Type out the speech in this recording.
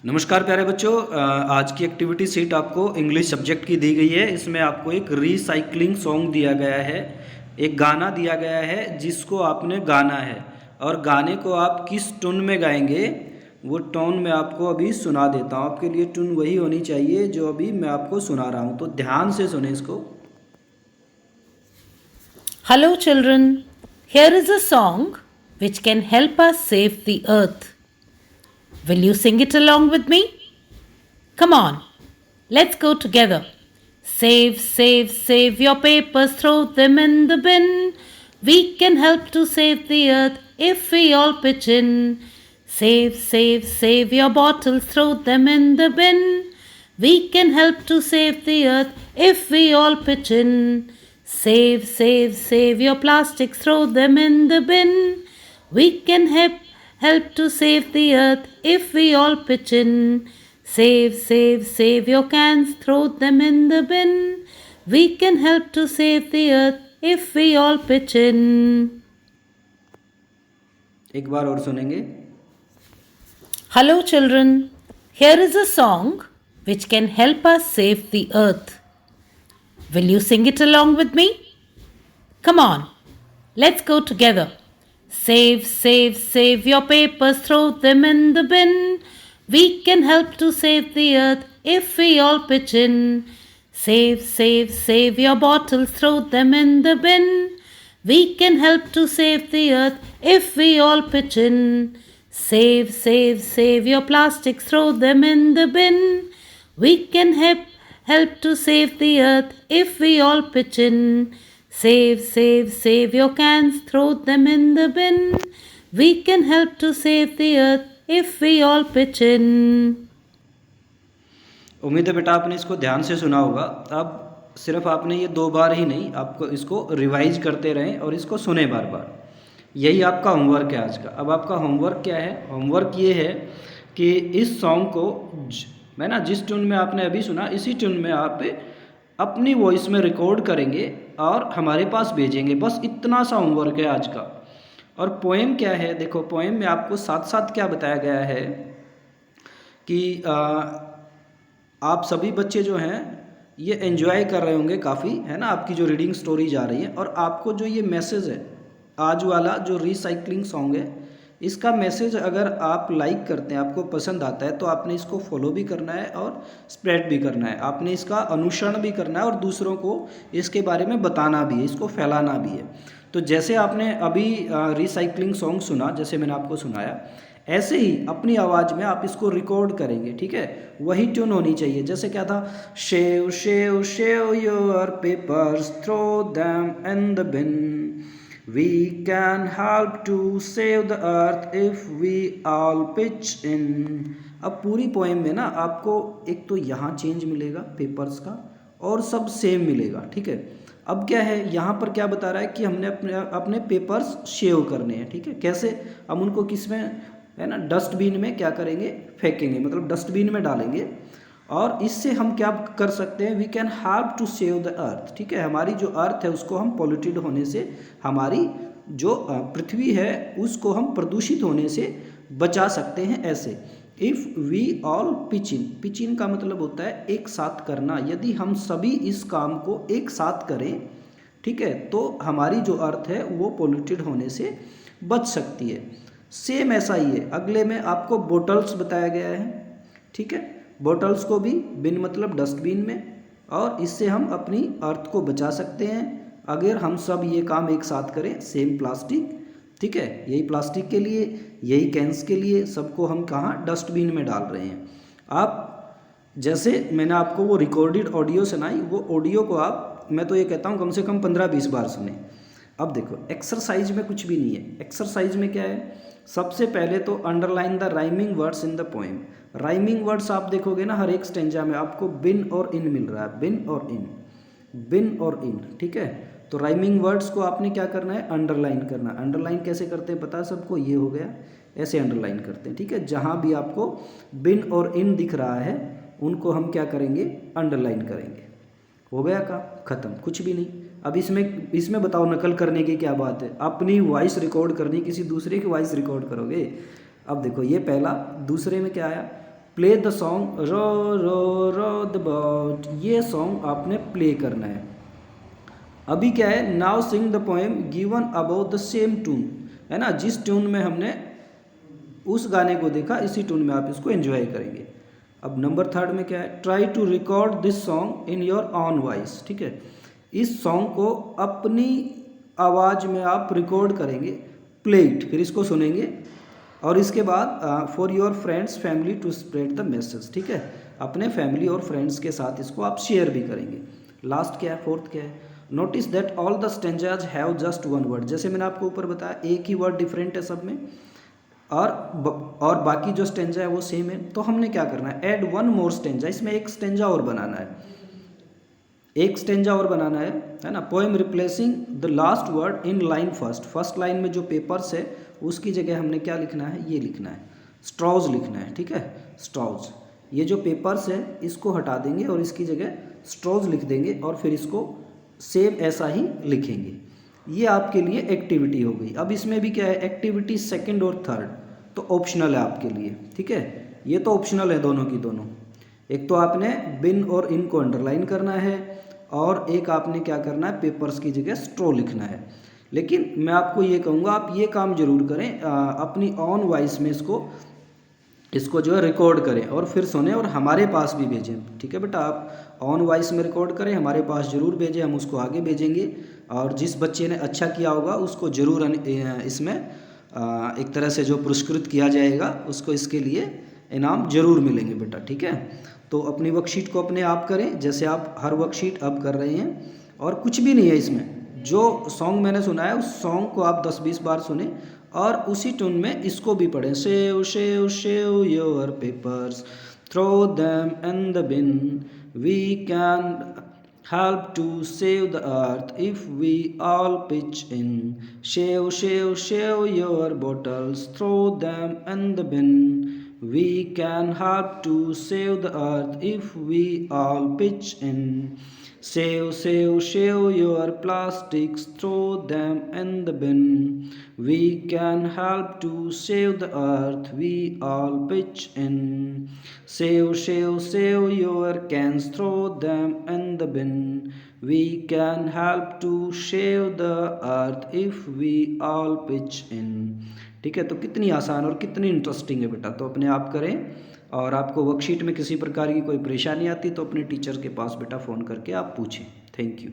नमस्कार प्यारे बच्चों। आज की एक्टिविटी सीट आपको इंग्लिश सब्जेक्ट की दी गई है। इसमें आपको एक रीसाइक्लिंग सॉन्ग दिया गया है, एक गाना दिया गया है जिसको आपने गाना है और गाने को आप किस टून में गाएंगे वो टोन मैं आपको अभी सुना देता हूँ। आपके लिए टून वही होनी चाहिए जो अभी मैं आपको सुना रहा हूँ, तो ध्यान से सुने इसको। Hello, children. Here is a song which can help us save the earth. Will you sing it along with me? Come on, let's go together. Save, save, save your papers, throw them in the bin. We can help to save the earth if we all pitch in. Save, save, save your bottles, throw them in the bin. We can help to save the earth if we all pitch in. Save, save, save your plastics, throw them in the bin. We can help to save the earth if we all pitch in. Save, save, save your cans, throw them in the bin. We can help to save the earth if we all pitch in. एक बार और सुनेंगे। Hello, children. Here is a song which can help us save the earth. Will you sing it along with me? Come on, let's go together. Save, save, save your papers, throw them in the bin. We can help to save the earth if we all pitch in. Save, save, save your bottles, throw them in the bin. We can help to save the earth if we all pitch in. Save, save, save your plastics, throw them in the bin. We can help to save the earth if we all pitch in. Save, save, save your cans, throw them in the bin. We can help to save the earth if we all pitch in. उम्मीद है बेटा आपने इसको ध्यान से सुना होगा। अब सिर्फ आपने ये 2 बार ही नहीं, आपको इसको रिवाइज करते रहें और इसको सुने बार बार। यही आपका होमवर्क है आज का। अब आपका होमवर्क क्या है? होमवर्क ये है कि इस सॉन्ग को मैं ना जिस ट्यून में आपने अभी सुना इसी ट्यून में आप अपनी वॉइस में रिकॉर्ड करेंगे और हमारे पास भेजेंगे। बस इतना सा होमवर्क है आज का। और पोएम क्या है? देखो, पोएम में आपको साथ साथ क्या बताया गया है कि आप सभी बच्चे जो हैं ये एंजॉय कर रहे होंगे काफ़ी, है ना, आपकी जो रीडिंग स्टोरी जा रही है। और आपको जो ये मैसेज है आज वाला जो रीसाइक्लिंग सॉन्ग है, इसका मैसेज अगर आप लाइक करते हैं, आपको पसंद आता है, तो आपने इसको फॉलो भी करना है और स्प्रेड भी करना है। आपने इसका अनुसरण भी करना है और दूसरों को इसके बारे में बताना भी है, इसको फैलाना भी है। तो जैसे आपने अभी रीसाइक्लिंग सॉन्ग सुना, जैसे मैंने आपको सुनाया, ऐसे ही अपनी आवाज़ में आप इसको रिकॉर्ड करेंगे, ठीक है? वही ट्यून होनी चाहिए। जैसे क्या था, save save save your papers, throw them in the bin, we can help to save the earth if we all pitch in. अब पूरी पोएम में ना आपको एक तो यहाँ चेंज मिलेगा पेपर्स का और सब सेम मिलेगा, ठीक है? अब क्या है, यहाँ पर क्या बता रहा है कि हमने अपने पेपर्स शेव करने हैं, ठीक है? कैसे? हम उनको किस में, है ना, डस्टबिन में क्या करेंगे, फेंकेंगे, मतलब डस्टबिन में डालेंगे। और इससे हम क्या कर सकते हैं, we can help to save the earth, ठीक है? हमारी जो अर्थ है उसको हम पॉल्यूटेड होने से, हमारी जो पृथ्वी है उसको हम प्रदूषित होने से बचा सकते हैं। ऐसे if we all pitch in, pitch in का मतलब होता है एक साथ करना। यदि हम सभी इस काम को एक साथ करें, ठीक है, तो हमारी जो अर्थ है वो पॉल्यूटेड होने से बच सकती है। सेम ऐसा ही है, अगले में आपको बोटल्स बताया गया है, ठीक है? बोटल्स को भी बिन मतलब डस्टबिन में, और इससे हम अपनी अर्थ को बचा सकते हैं अगर हम सब ये काम एक साथ करें। सेम प्लास्टिक, ठीक है, यही प्लास्टिक के लिए, यही कैंस के लिए, सबको हम कहाँ, डस्टबिन में डाल रहे हैं। आप जैसे मैंने आपको वो रिकॉर्डेड ऑडियो सुनाई, वो ऑडियो को आप, मैं तो ये कहता हूँ, कम से कम 15-20 बार सुने। अब देखो, एक्सरसाइज में कुछ भी नहीं है। एक्सरसाइज में क्या है, सबसे पहले तो underline the rhyming words in the poem. Rhyming words आप देखोगे ना, हर एक स्टेंजा में आपको बिन और इन मिल रहा है, बिन और इन, बिन और इन, ठीक है? तो राइमिंग वर्ड्स को आपने क्या करना है, अंडरलाइन करना। अंडरलाइन कैसे करते हैं पता है सबको? ये हो गया, ऐसे अंडरलाइन करते हैं, ठीक है? जहाँ भी आपको बिन और इन दिख रहा है उनको हम क्या करेंगे, अंडरलाइन करेंगे। हो गया काम, ख़त्म, कुछ भी नहीं। अब इसमें बताओ नकल करने की क्या बात है? अपनी वॉइस रिकॉर्ड करनी, किसी दूसरे की वॉइस रिकॉर्ड करोगे? अब देखो, ये पहला। दूसरे में क्या आया, play the song row row row the boat, ये सॉन्ग आपने प्ले करना है। अभी क्या है, now sing the poem given about the same tune, है ना, जिस ट्यून में हमने उस गाने को देखा इसी ट्यून में आप इसको एंजॉय करेंगे। अब नंबर 3 में क्या है, try to record this song in your own voice, ठीक है, इस सॉन्ग को अपनी आवाज़ में आप रिकॉर्ड करेंगे, प्ले इट, फिर इसको सुनेंगे और इसके बाद for your friends family to spread the message, ठीक है, अपने फैमिली और फ्रेंड्स के साथ इसको आप शेयर भी करेंगे। लास्ट क्या है, 4th क्या है, notice that all the stanzas have just one word, जैसे मैंने आपको ऊपर बताया एक ही वर्ड डिफरेंट है सब में, और बाकी जो स्टेंजा है वो सेम है। तो हमने क्या करना है, ऐड वन मोर स्टेंजा, इसमें एक स्टेंजा और बनाना है, एक स्टेंजा और बनाना है ना। Poem replacing the last word in line first line में जो पेपर्स है उसकी जगह हमने क्या लिखना है, ये लिखना है, स्ट्रॉज लिखना है, ठीक है, स्ट्रॉज, ये जो पेपर्स है इसको हटा देंगे और इसकी जगह स्ट्रॉज लिख देंगे और फिर इसको सेम ऐसा ही लिखेंगे। ये आपके लिए एक्टिविटी हो गई। अब इसमें भी क्या है, एक्टिविटी 2nd और 3rd तो ऑप्शनल है आपके लिए, ठीक है, ये तो ऑप्शनल है दोनों की दोनों। एक तो आपने बिन और इन को अंडरलाइन करना है और एक आपने क्या करना है, पेपर्स की जगह स्ट्रो लिखना है। लेकिन मैं आपको ये कहूँगा आप ये काम जरूर करें, अपनी ऑन वॉइस में इसको जो है रिकॉर्ड करें और फिर सुने और हमारे पास भी भेजें, ठीक है बेटा, आप ऑन वॉइस में रिकॉर्ड करें, हमारे पास ज़रूर भेजें, हम उसको आगे भेजेंगे और जिस बच्चे ने अच्छा किया होगा उसको ज़रूर इसमें एक तरह से जो पुरस्कृत किया जाएगा उसको इसके लिए इनाम ज़रूर मिलेंगे बेटा, ठीक है। तो अपनी वर्कशीट को अपने आप करें जैसे आप हर वर्कशीट अब कर रहे हैं, और कुछ भी नहीं है इसमें, जो सॉन्ग मैंने सुना है उस सॉन्ग को आप 10-20 बार सुने और उसी ट्यून में इसको भी पढ़ें। Save save save your papers throw them in the bin, we can help to save the earth if we all pitch in. Shave your bottles, throw them in the bin. We can help to save the earth if we all pitch in. Save your plastics, throw them in the bin. We can help to save the earth, we all pitch in. Save your cans, throw them in the bin. We can help to save the earth if we all pitch in. ठीक है, तो कितनी आसान और कितनी interesting है बेटा, तो अपने आप करें। और आपको वर्कशीट में किसी प्रकार की कोई परेशानी आती तो अपने टीचर के पास बेटा फ़ोन करके आप पूछें। Thank you.